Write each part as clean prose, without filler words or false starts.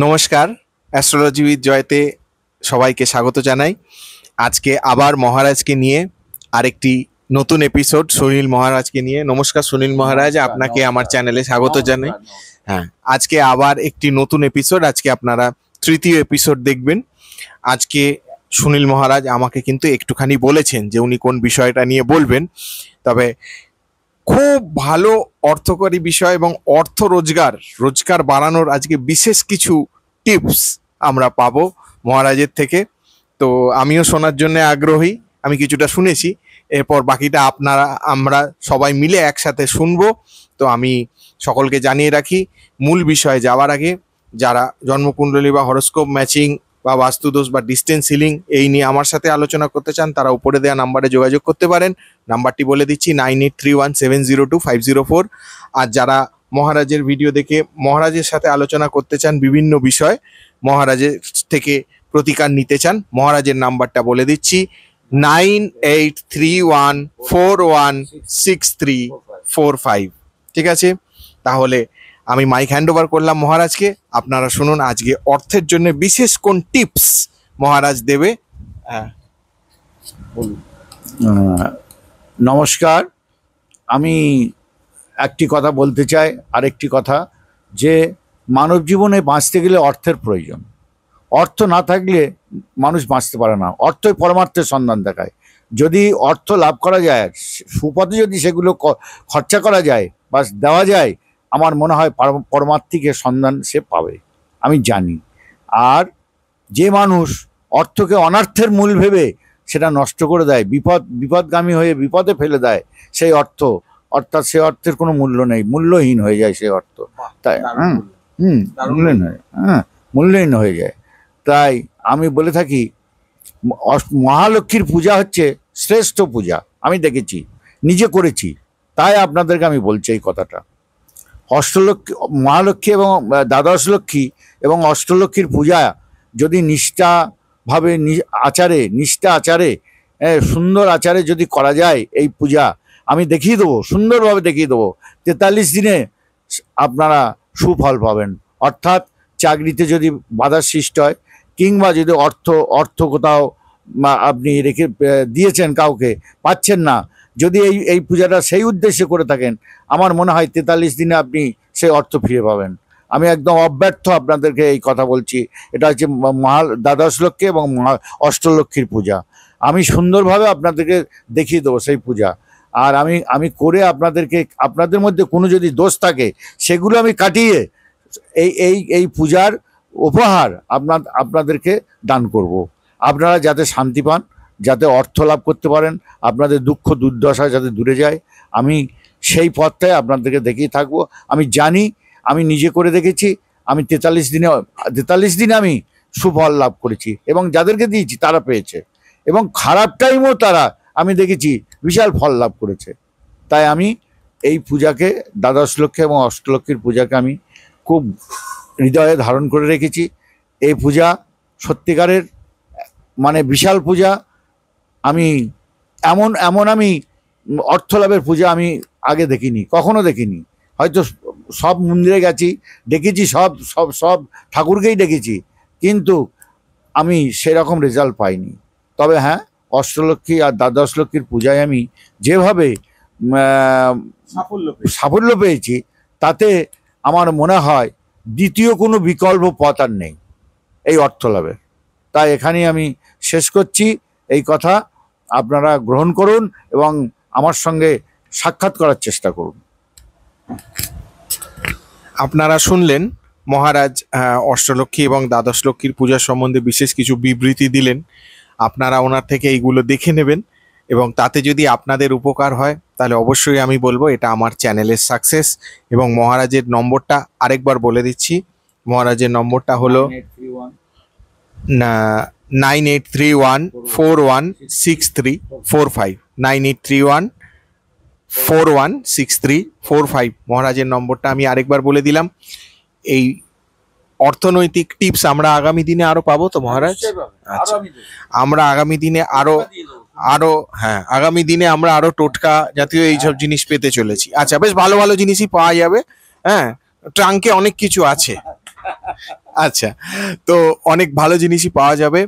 নমস্কার, astrology with Jayate সবাইকে স্বাগত জানাই। আজকে আবার মহারাজকে নিয়ে আরেকটি নতুন এপিসোড, সুনীল মহারাজকে নিয়ে। নমস্কার সুনীল মহারাজ, আপনাকে আমার চ্যানেলে স্বাগত জানাই। হ্যাঁ, আজকে আবার একটি নতুন এপিসোড, আজকে আপনারা তৃতীয় এপিসোড দেখবেন। আজকে সুনীল মহারাজ আমাকে কিন্তু একটুখানি বলেছেন যে উনি কোন বিষয়টা নিয়ে বলবেন, তবে খুব ভালো অর্থকরী বিষয় এবং রোজগার বাড়ানোর আজকে বিশেষ কিছু টিপস আমরা পাবো মহারাজের থেকে। তো আমিও শোনার জন্য আগ্রহী, আমি কিছুটা শুনেছি, এরপর বাকিটা আমরা সবাই মিলে একসাথে শুনবো। তো আমি সকলকে জানিয়ে রাখি, মূল বিষয়ে যাওয়ার আগে যারা জন্মকুণ্ডলী বা হরোস্কোপ ম্যাচিং বা বাস্তুদোষ বা ডিস্টেন্স হিলিং এই নিয়ে আমার সাথে আলোচনা করতে চান, তারা উপরে দেওয়া নাম্বারে যোগাযোগ করতে পারেন। নাম্বারটি বলে দিচ্ছি 9831702504। আর যারা মহারাজের ভিডিও দেখে মহারাজের সাথে আলোচনা করতে চান বিভিন্ন বিষয়, মহারাজের থেকে প্রতিকার নিতে চান, মহারাজের নাম্বারটা বলে দিচ্ছি 9831416345। ঠিক আছে, তাহলে আমি মাইক হ্যান্ড ওভার করলাম মহারাজকে। আপনারা শুনুন আজকে অর্থের জন্য বিশেষ কোন টিপস মহারাজ দেবে। নমস্কার, আমি একটি কথা বলতে চাই, আরেকটি কথা, যে মানব জীবনে বাঁচতে গেলে অর্থের প্রয়োজন। অর্থ না থাকলে মানুষ বাঁচতে পারে না। অর্থই পরমার্থের সন্ধান দেখায়। যদি অর্থ লাভ করা যায়, সুপথে যদি সেগুলো খরচা করা যায় বা দেওয়া যায়, আমার মনে হয় পরমার্থিকের সন্ধান সে পাবে, আমি জানি। আর যে মানুষ অর্থকে অনর্থের মূল ভেবে সেটা নষ্ট করে দেয়, বিপদগামী হয়ে বিপদে ফেলে দেয়, সেই অর্থাৎ সে অর্থের কোনো মূল্য নেই, মূল্যহীন হয়ে যায় সেই অর্থ। তাই মূল্যহীন হয়ে যায়। তাই আমি বলে থাকি, মহালক্ষ্মীর পূজা হচ্ছে শ্রেষ্ঠ পূজা। আমি দেখেছি, নিজে করেছি, তাই আপনাদেরকে আমি বলছি এই কথাটা। মহালক্ষ্মী এবং দ্বাদশ লক্ষ্মী এবং অষ্টলক্ষ্মীর পূজা যদি নিষ্ঠা আচারে সুন্দর আচারে যদি করা যায়, এই পূজা আমি দেখিয়ে দেবো, সুন্দরভাবে দেখিয়ে দেবো। 43 দিনে আপনারা সুফল পাবেন। অর্থাৎ চাকরিতে যদি বাধার সৃষ্টি হয়, কিংবা যদি অর্থ কোথাও আপনি রেখে দিয়েছেন কাউকে, পাচ্ছেন না, যদি এই পূজাটা সেই উদ্দেশ্যে করে থাকেন, আমার মনে হয় 43 দিনে আপনি সেই অর্থ ফিরে পাবেন। আমি একদম অব্যর্থ আপনাদেরকে এই কথা বলছি। এটা হচ্ছে দ্বাদশ লক্ষ্মী এবং অষ্টলক্ষ্মীর পূজা। আমি সুন্দরভাবে আপনাদেরকে দেখিয়ে দেবো সেই পূজা। আর আমি করে আপনাদের মধ্যে কোনো যদি দোষ থাকে, সেগুলো আমি কাটিয়ে এই পূজার উপহার আপনাদেরকে দান করব। আপনারা যাতে শান্তি পান, যাতে অর্থ লাভ করতে পারেন, আপনাদের দুঃখ দুর্দশা যাতে দূরে যায়, আমি সেই পথটাই আপনাদেরকে দেখিয়ে থাকবো। আমি জানি, আমি নিজে করে দেখেছি। আমি 43 দিনে আমি সুফল লাভ করেছি, এবং যাদেরকে দিয়েছি তারা পেয়েছে, এবং খারাপ টাইমও তারা আমি দেখেছি বিশাল ফল লাভ করেছে। তাই আমি এই পূজাকে, দ্বাদশ লক্ষ্মী এবং অষ্টলক্ষ্মীর পূজাকে আমি খুব হৃদয়ে ধারণ করে রেখেছি। এই পূজা সত্যিকারের বিশাল পূজা। আমি আমি অর্থ লাভের পূজা আমি আগে দেখিনি, কখনো দেখিনি। হয়তো সব মন্দিরে গেছি, দেখেছি, সব ঠাকুরকেই দেখেছি, কিন্তু আমি সেরকম রেজাল্ট পাইনি। তবে হ্যাঁ, অষ্টলক্ষ্মী আর দ্বাদশ লক্ষ্মীর পূজায় আমি যেভাবে সাফল্য পেয়েছি, তাতে আমার মনে হয় দ্বিতীয় কোনো বিকল্প পথ আর নেই এই অর্থ লাভের। তাই এখানেই আমি শেষ করছি। এই কথা আপনারা গ্রহণ করুন এবং আমার সঙ্গে সাক্ষাৎ করার চেষ্টা করুন। আপনারা শুনলেন মহারাজ অষ্টলক্ষ্মী এবং দ্বাদশ লক্ষ্মীর পূজার সম্বন্ধে বিশেষ কিছু বিবৃতি দিলেন। আপনারা ওনার থেকে এইগুলো দেখে নেবেন, এবং তাতে যদি আপনাদের উপকার হয়, তাহলে অবশ্যই আমি বলবো এটা আমার চ্যানেলের সাকসেস। এবং মহারাজের নম্বরটা আরেকবার বলে দিচ্ছি। মহারাজের নম্বরটা হলো 9831416345, 9831416345। মহারাজের নম্বরটা আমি আরেকবার বলে দিলাম। এই অর্থনৈতিক টিপস আমরা আগামী দিনে আরো পাবো তো মহারাজ? আচ্ছা, আমরা আগামী দিনে আরো টোটকা জাতীয় এইসব জিনিস পেতে চলেছি। আচ্ছা, বেশ ভালো ভালো জিনিসই পাওয়া যাবে। হ্যাঁ, ট্রাঙ্কে অনেক কিছু আছে। আচ্ছা, তো অনেক ভালো জিনিসই পাওয়া যাবে।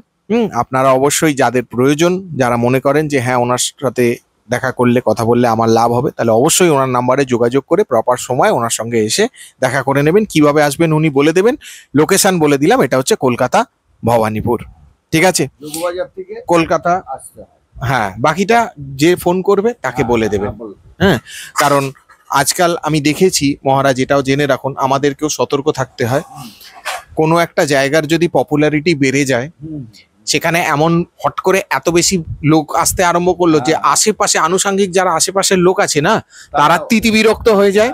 আপনারা অবশ্যই যাদের প্রয়োজন, যারা মনে করেন যে হ্যাঁ ওনার সাথে দেখা করলে কথা বললে আমার লাভ হবে, তাহলে অবশ্যই ওনার নাম্বারে যোগাযোগ করে প্রপার সময় ওনার সঙ্গে এসে দেখা করে নেবেন। কিভাবে আসবেন উনি বলে দেবেন, লোকেশন বলে দিলাম, এটা হচ্ছে কলকাতা ভবানীপুর। ঠিক আছে, যোগবাজার থেকে কলকাতা। আসতে হয়। হ্যাঁ, বাকিটা যে ফোন করবে তাকে বলে দেবেন। হ্যাঁ, কারণ আজকাল আমি দেখেছি মহারাজ, এটাও জেনে রাখুন, আমাদেরকেও সতর্ক থাকতে হয়। কোনো একটা জায়গার যদি পপুলারিটি বেড়ে যায়, সেখানে এমন হট করে এত বেশি লোক আসতে আরম্ভ করলো যে আশেপাশে আনুষঙ্গিক যারা আশেপাশের লোক আছে না, তারা তিতিবিরক্ত হয়ে যায়,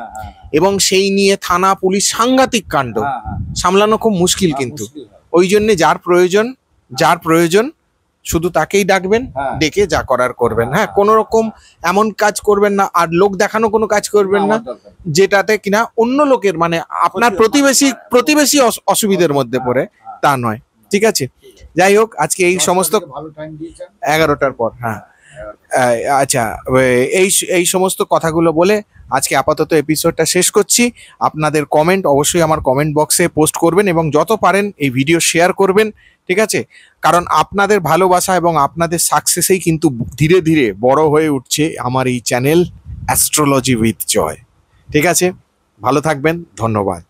এবং সেই নিয়ে থানা পুলিশ সাংঘাতিক কাণ্ড, সামলানো খুব মুশকিল। কিন্তু ওই জন্য যার প্রয়োজন শুধু তাকেই ডাকবেন, ডেকে যা করার করবেন। হ্যাঁ, কোনো রকম এমন কাজ করবেন না, আর লোক দেখানো কোনো কাজ করবেন না যেটাতে কিনা অন্য লোকের মানে আপনার প্রতিবেশী অসুবিধার মধ্যে পড়ে, তা নয়। ঠিক আছে, যাই হোক, আজকে এই সমস্ত 11টার পর, হ্যাঁ আচ্ছা, এই সমস্ত কথাগুলো বলে আজকে আপাতত এপিসোডটা শেষ করছি। আপনাদের কমেন্ট অবশ্যই আমার কমেন্ট বক্সে পোস্ট করবেন, এবং যত পারেন এই ভিডিও শেয়ার করবেন। ঠিক আছে, কারণ আপনাদের ভালোবাসা এবং আপনাদের সাকসেসেই কিন্তু ধীরে ধীরে বড় হয়ে উঠছে আমার এই চ্যানেল অ্যাস্ট্রোলজি উইথ জয়। ঠিক আছে, ভালো থাকবেন, ধন্যবাদ।